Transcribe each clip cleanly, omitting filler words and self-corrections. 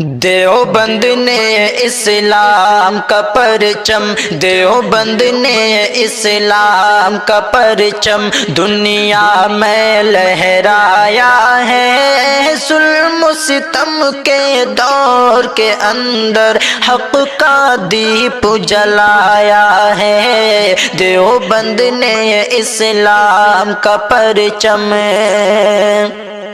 دیوبند نے اسلام کا پرچم، دیوبند نے اسلام کا پرچم دنیا میں لہرایا ہے۔ ظلم و ستم کے دور کے اندر حق کا دیپ جلایا ہے۔ دیوبند نے اسلام کا پرچم،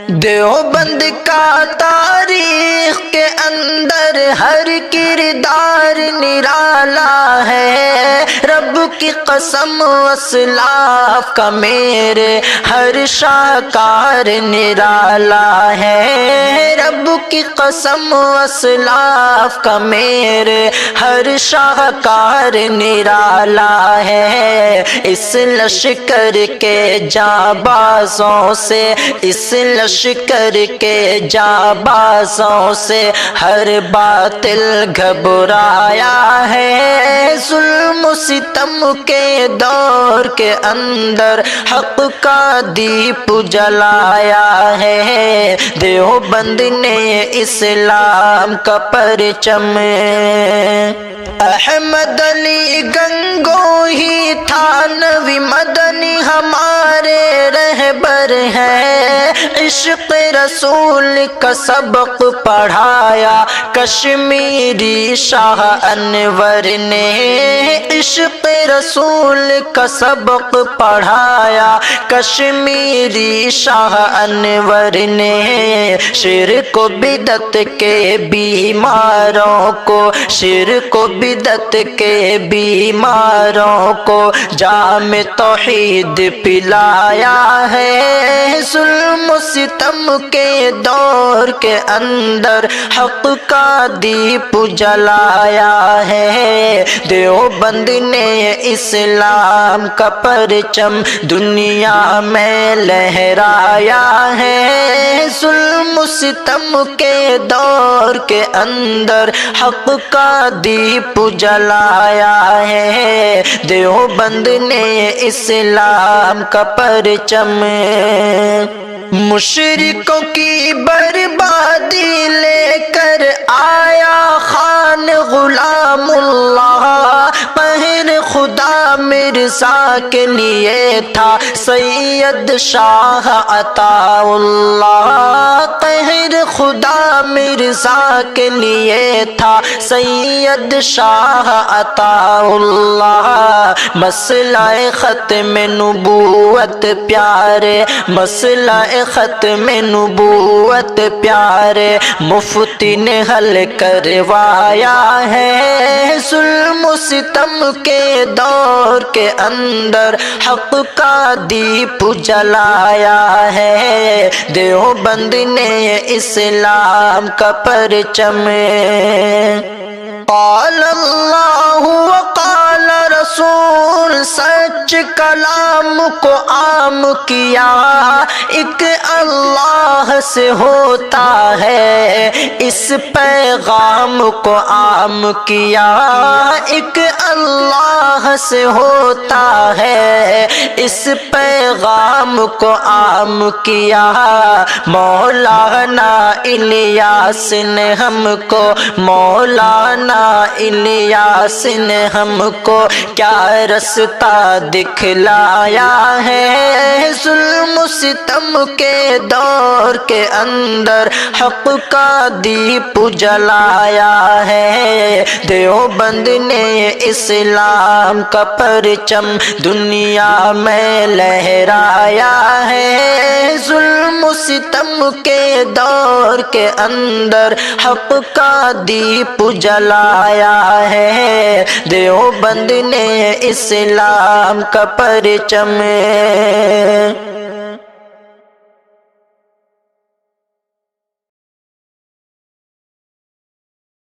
دیوبند کا تاریخ کے اندر ہر کردار نرالا ہے۔ رب کی قسم اسلاف کا میرے ہر شاہکار نرالا ہے۔ رب کی قسم اسلاف کا میرے ہر شاہکار نرالا ہے۔ اس لشکر کے جانبازوں سے، اس لشکر کے جانبازوں سے ہر باطل گھبرایا ہے۔ ظلم و ستم کے دور کے اندر حق کا دیپ جلایا ہے۔ دیوبند نے اسلام کا پرچم، احمد علی گنگوہی تھانوی مدنی ہمارے رہبر ہیں۔ عشق رسول کا سبق پڑھایا کشمیری شاہ انور نے۔ عشق رسول کا سبق پڑھایا کشمیری شاہ انور نے۔ شرک و بدعت کے بیماروں کو، شرک و بدعت کے بیماروں کو جام توحید پلایا ہے۔ ظلم و ستم کے دور کے اندر حق کا دیپ جلایا ہے۔ دیوبند نے اسلام کا پرچم دنیا میں لہرایا ہے۔ ظلم و ستم کے دور کے اندر حق کا دیپ جلایا ہے۔ دیوبند نے اسلام کا پرچم، مشرکوں کی بربادی لے کر آیا خان غلام اللہ۔ قہر خدا مرزا کے لیے تھا سید شاہ عطا اللہ۔ قہر خدا مرزا کے لیے تھا سید شاہ عطا اللہ۔ مسئلہ ختم نبوت پیارے، مسئلہ ختم نبوت پیارے مفتی نے حل کروایا ہے۔ ظلم و ستم کے دور کے اندر حق کا دیپ جلایا ہے۔ دیوبند نے اسلام کا پرچم، قال اللہ وقال رسول، سچ کلام کو عام کیا۔ ایک اللہ سے ہوتا ہے، اس پیغام کو عام کیا۔ ایک اللہ سے ہوتا ہے، اس پیغام کو عام کیا۔ مولانا الیاس نے ہم کو، مولانا الیاس نے ہم کو کیا رستہ دکھلایا ہے۔ ظلم و ستم کے دور کے اندر حق کا دیپ جلایا ہے۔ دیوبند نے اسلام کا پرچم دنیا میں لہرایا ہے۔ ظلم و ستم کے دور کے اندر حق کا دیپ جلایا ہے۔ دیوبند نے اسلام کا پرچم